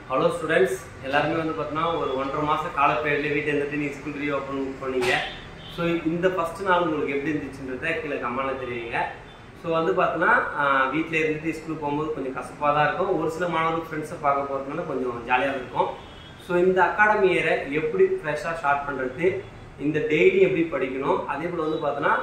Hello students, எல்லாருமே வந்து பார்த்தீங்கன்னா ஒரு 1.5 மாச கால பீரியட்ல வீட்ல இருந்துட்டு நீங்க ஸ்கூல் ரீஓபன் பண்ணீங்க. சோ இந்த ஃபர்ஸ்ட் நாள் உங்களுக்கு எப்படி இருந்துச்சுன்றதை கீழ கமெண்ட்ல தெரிவிங்க. சோ வந்து பார்த்தீங்கன்னா வீட்ல இருந்துட்டு ஸ்கூல் போகும்போது கொஞ்சம் கசப்பா தான் இருக்கும். ஒரு சில மாணவர்கள் ஃப்ரெண்ட்ஸை பார்க்க போறதுனால கொஞ்சம் ஜாலியா இருக்கும். சோ இந்த அகாடமி இயரை எப்படி ஃப்ரெஷ்ஷா ஸ்டார்ட் பண்றது, இந்த டெய்லி எப்படி படிக்கணும், அதே போல வந்து பார்த்தீங்கன்னா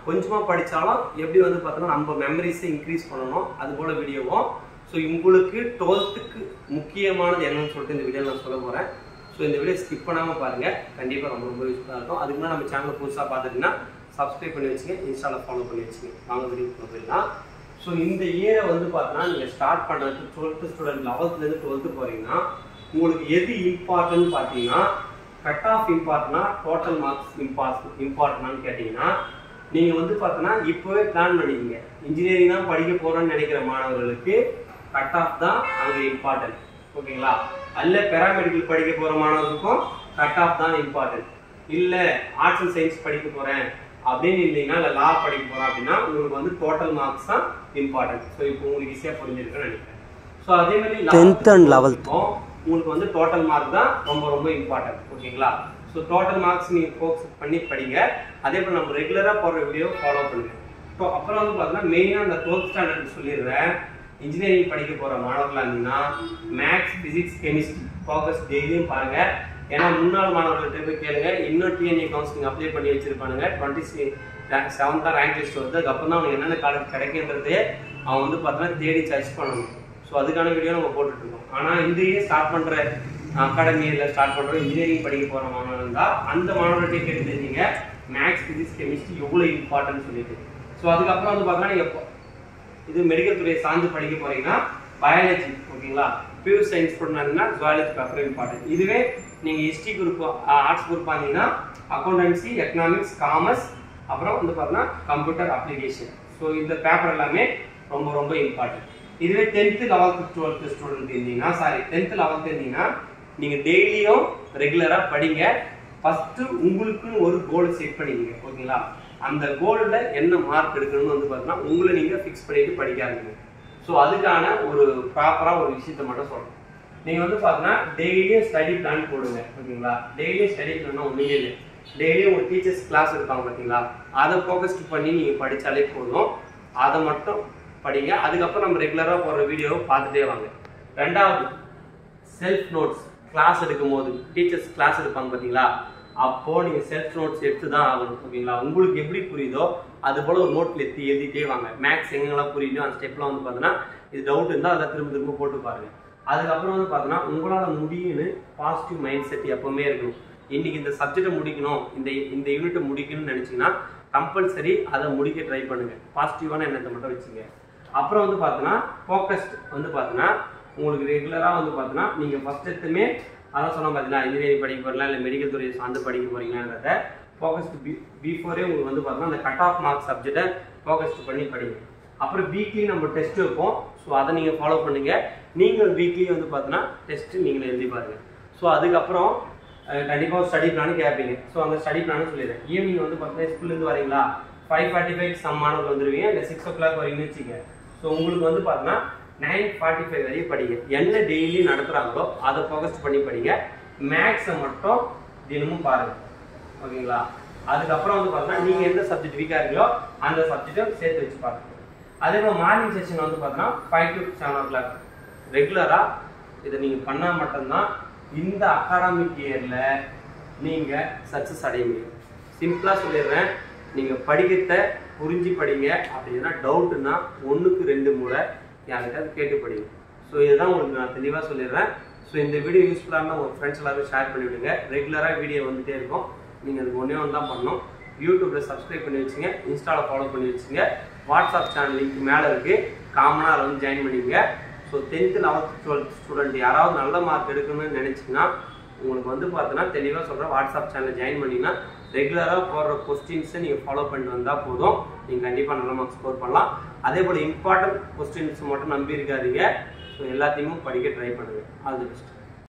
கொஞ்சமா படிச்சாலும் எப்படி வந்து பார்த்தீங்கன்னா நம்ம மெமரிஸை இன்க்ரீஸ் பண்ணணும், அது போல வீடியோவும். ஸோ உங்களுக்கு 12க்கு முக்கியமானது என்னன்னு சொல்லிட்டு இந்த வீடியோ நான் சொல்ல போகிறேன். ஸோ இந்த வீடியோ ஸ்கிப் பண்ணாமல் பாருங்கள், கண்டிப்பாக ரொம்ப யூஸ்ஃபுல்லாக இருக்கும். அதுக்கு முன்னாடி நம்ம சேனலை புதுசாக பார்த்துட்டிங்கன்னா சப்ஸ்கிரைப் பண்ணி வச்சுங்க, இன்ஸ்டாவில் ஃபாலோ பண்ணி வச்சுங்க. வாங்க வீடியோ போயிடலாம். ஸோ இந்த இயரை வந்து பார்த்தீங்கன்னா நீங்கள் ஸ்டார்ட் பண்ணுறது 12th ஸ்டூடெண்ட் 11th 12th போகிறீங்கன்னா உங்களுக்கு எது இம்பார்ட்டன்ட் பார்த்தீங்கன்னா கட் ஆஃப் இம்பார்ட்டனா டோட்டல் மார்க்ஸ் இம்பார்ட்டனான்னு கேட்டிங்கன்னா நீங்கள் வந்து பார்த்தீங்கன்னா இப்போவே பிளான் பண்ணிக்கிங்க. இன்ஜினியரிங் தான் படிக்க போகிறோன்னு நினைக்கிற மாணவர்களுக்கு கட் ஆஃப் தான் அங்கே இம்பார்ட்டன்ட், ஓகேங்களா? அல்ல பேராமெடிக்கல் படிக்க போகிற மாணவர்களுக்கும் கட் ஆஃப் தான் இம்பார்ட்டன்ட். இல்லை ஆர்ட்ஸ் அண்ட் சயின்ஸ் படிக்க போகிறேன் அப்படின்னு இல்லைங்கன்னா, இல்லை லா படிக்க போகிறேன் அப்படின்னா உங்களுக்கு வந்து டோட்டல் மார்க்ஸ் தான் இம்பார்ட்டன்ட். ஸோ இப்போ உங்களுக்கு ஈஸியாக புரிஞ்சிருக்குன்னு நினைக்கிறேன். ஸோ அதே மாதிரி 10th and 11th உங்களுக்கு வந்து டோட்டல் மார்க் தான் ரொம்ப இம்பார்ட்டன்ட், ஓகேங்களா? ஸோ டோட்டல் மார்க்ஸ் நீங்கள் ஃபோக்கஸ் பண்ணி படிங்க. அதே போல் நம்ம ரெகுலராக போடுற வீடியோ ஃபாலோ பண்ணுங்க. ஸோ அப்புறம் வந்து பார்த்தீங்கன்னா மெயினாக அந்த 12th ஸ்டாண்டர்ட் சொல்லிடுறேன். இன்ஜினியரிங் படிக்க போகிற மாணவர்களாக இருந்தீங்கன்னா மேக்ஸ், ஃபிசிக்ஸ், கெமிஸ்ட்ரி ஃபோக்கஸ் டெய்லியும் பாருங்கள். ஏன்னா முன்னாள் மாணவர்கள்ட்ட போய் கேளுங்க, இன்னும் டிஎன்ஏ கவுன்சிலிங் அப்ளை பண்ணி வச்சிருப்பானுங்க. 27th ரேங்க் லிஸ்ட் வருது. அதுக்கப்புறம் தான் அவனுக்கு என்னென்ன காலேஜ் கிடைக்கின்றதே அவன் வந்து பார்த்தீங்கன்னா தேடி சர்ச் பண்ணணும். ஸோ அதுக்கான வீடியோ நம்ம போட்டுட்ருக்கோம். ஆனால் இந்த இயர் ஸ்டார்ட் பண்ணுற அகாடமியில் ஸ்டார்ட் பண்ணுற இன்ஜினியரிங் படிக்க போகிற மாணவர்கள் இருந்தால் அந்த மாணவர்கிட்ட கேட்டு தெரிஞ்சுங்க மேக்ஸ், ஃபிசிக்ஸ், கெமிஸ்ட்ரி எவ்வளோ இம்பார்ட்டன்ட் சொல்லிட்டு. ஸோ அதுக்கப்புறம் வந்து பார்த்தீங்கன்னா நீங்கள் இது மெடிக்கல் துறையை சார்ந்து படிக்க போகிறீங்கன்னா பயாலஜி, ஓகேங்களா? பியூர் சயின்ஸ் பண்ணாங்கன்னா ஜுவாலஜி பேப்பர் இம்பார்ட்டன்ட். இதுவே நீங்கள் ஹிஸ்ட்ரி குரூப் ஆர்ட்ஸ் குரூப் பார்த்தீங்கன்னா அக்கௌண்டன்சி, எக்கனாமிக்ஸ், காமர்ஸ், அப்புறம் வந்து பார்த்தீங்கன்னா கம்ப்யூட்டர் அப்ளிகேஷன். ஸோ இந்த பேப்பர் எல்லாமே ரொம்ப இம்பார்ட்டன்ட். இதுவே 10th 11th 12th ஸ்டூடெண்ட் இருந்தீங்கன்னா 10th 11th இருந்தீங்கன்னா நீங்கள் டெய்லியும் ரெகுலராக படிங்க. ஃபஸ்ட்டு உங்களுக்குன்னு ஒரு கோலை செட் பண்ணிக்கங்க, ஓகேங்களா? அந்த கோலில் என்ன மார்க் எடுக்கணும்னு வந்து பார்த்தீங்கன்னா உங்களை நீங்கள் ஃபிக்ஸ் பண்ணிட்டு படிக்க ஆரம்பிங்க. ஸோ அதுக்கான ஒரு ப்ராப்பராக ஒரு விஷயத்தை மட்டும் சொல்கிறேன். நீங்கள் வந்து பார்த்தீங்கன்னா டெய்லியும் ஸ்டடி பிளான் போடுங்க, ஓகேங்களா? டெய்லியும் ஸ்டடி பிளான் ஒன்றுமே இல்லை. டெய்லியும் ஒரு டீச்சர்ஸ் கிளாஸ் இருப்பாங்க பார்த்தீங்களா, அதை ஃபோக்கஸ் பண்ணி நீங்கள் படித்தாலே போதும். அதை மட்டும் படிங்க. அதுக்கப்புறம் நம்ம ரெகுலராக போடுற வீடியோவை பார்த்துட்டே வாங்க. ரெண்டாவது செல்ஃப் நோட்ஸ். கிளாஸ் எடுக்கும் போது டீச்சர்ஸ் கிளாஸ் எடுப்பாங்க பார்த்தீங்களா, அப்போது நீங்கள் செல்ஃப் நோட்ஸ் எடுத்து தான் ஆகணும், ஓகேங்களா? உங்களுக்கு எப்படி புரியுதோ அது போல் ஒரு நோட்டில் எழுதிட்டே வாங்க. மேக்ஸ் எங்கெல்லாம் புரியுதோ அந்த ஸ்டெப்லாம் வந்து பார்த்தீங்கன்னா இது டவுட் இருந்தால் அதை திரும்ப போட்டு பாருங்கள். அதுக்கப்புறம் வந்து பார்த்தீங்கன்னா உங்களால் முடியும்னு பாசிட்டிவ் மைண்ட் செட் எப்போவுமே இருக்கணும். இன்றைக்கி இந்த சப்ஜெக்டை முடிக்கணும், இந்த யூனிட்டை முடிக்கணும்னு நினச்சிங்கன்னா கம்பல்சரி அதை முடிக்க ட்ரை பண்ணுங்கள். பாசிட்டிவான எண்ணத்தை மட்டும் வச்சுங்க. அப்புறம் வந்து பார்த்தீங்கன்னா ஃபோக்கஸ்ட் வந்து பார்த்தீங்கன்னா உங்களுக்கு ரெகுலராக வந்து பார்த்தீங்கன்னா நீங்கள் ஃபஸ்ட் எடுத்துமே அதான் சொன்னால் பார்த்தீங்கன்னா இன்ஜினியரிங் படிக்க போகிறீங்களா இல்லை மெடிக்கல் துறையை சார்ந்து படிக்க போகிறீங்களான்றத ஃபோக்கஸ்ட் பிஃபோரே உங்களுக்கு வந்து பார்த்தீங்கன்னா அந்த கட் ஆஃப் மார்க்ஸ் சப்ஜெக்டை ஃபோக்கஸ்ட் பண்ணி படிங்க. அப்புறம் வீக்லி நம்ம டெஸ்ட் வைப்போம். ஸோ அதை நீங்கள் ஃபாலோ பண்ணுங்கள். நீங்கள் வீக்லி வந்து பார்த்தீங்கன்னா டெஸ்ட்டு நீங்கள் எழுதி பாருங்கள். ஸோ அதுக்கப்புறம் கண்டிப்பாக ஸ்டடி பிளானு கேட்பீங்க. ஸோ அந்த ஸ்டடி பிளானு சொல்லிடுறேன். ஈவினிங் வந்து பார்த்தீங்கன்னா ஸ்கூல்லேருந்து வரீங்களா 5:45 சம் மாணவர்கள் வந்துடுவீங்க, இல்லை 6 o'clock வரீங்கன்னு வச்சுங்க. ஸோ உங்களுக்கு வந்து பார்த்தீங்கன்னா 9:45 வரையும் படிங்க. என்ன டெய்லி நடத்துகிறாங்களோ அதை ஃபோக்கஸ் பண்ணி படிங்க. மேக்ஸை மட்டும் தினமும் பாருங்கள், ஓகேங்களா? அதுக்கப்புறம் வந்து பார்த்தீங்கன்னா நீங்கள் எந்த சப்ஜெக்ட் வீக்காக இருக்கீங்களோ அந்த சப்ஜெக்டை சேர்த்து வச்சு பாருங்கள். அதே போல் மார்னிங் செஷன் வந்து பார்த்தீங்கன்னா 5 to 7 o'clock ரெகுலராக இதை நீங்கள் பண்ணால் மட்டும்தான் இந்த அகாடமிக் இயரில் நீங்கள் சக்ஸஸ் அடைய முடியும். சிம்பிளாக சொல்லிடுறேன், நீங்கள் படிக்கிறத புரிஞ்சு படிங்க. அப்படின்னா டவுட்டுன்னா 1க்கு 2 முறை யாருக்காவது கேட்டு படிங்க. ஸோ இதுதான் உங்களுக்கு நான் தெளிவாக சொல்லிடுறேன். ஸோ இந்த வீடியோ யூஸ்ஃபுல்லாக இருந்தால் உங்கள் ஃப்ரெண்ட்ஸ் எல்லாரும் ஷேர் பண்ணிவிடுங்க. ரெகுலராக வீடியோ வந்துகிட்டே இருக்கும். நீங்கள் அதுக்கு ஒன்றே ஒன்று தான் பண்ணணும். யூடியூப்பில் சப்ஸ்கிரைப் பண்ணி வச்சுங்க, இன்ஸ்டாவில் ஃபாலோ பண்ணி வச்சுங்க, வாட்ஸ்அப் சேனல் லிங்க் மேலே இருக்குது, காமனாக அதை வந்து ஜாயின் பண்ணிக்கங்க. So 10th 11th 12th student யாராவது நல்ல மார்க் எடுக்கணும்னு நினச்சிங்கன்னா உங்களுக்கு வந்து பார்த்தீங்கன்னா தெளிவாக சொல்கிறேன், வாட்ஸ்அப் சேனல் ஜாயின் பண்ணிங்கன்னா ரெகுலராக போடுற கொஸ்டின்ஸை நீங்கள் ஃபாலோ பண்ணிட்டு வந்தால் போதும். நீங்கள் கண்டிப்பாக நல்ல மார்க் ஸ்கோர் பண்ணலாம். அதே போல் இம்பார்ட்டன்ட் கொஸ்டின்ஸ் மட்டும் நம்பி இருக்காதீங்க. ஸோ எல்லாத்தையுமே படிக்க ட்ரை பண்ணுங்கள். All the best.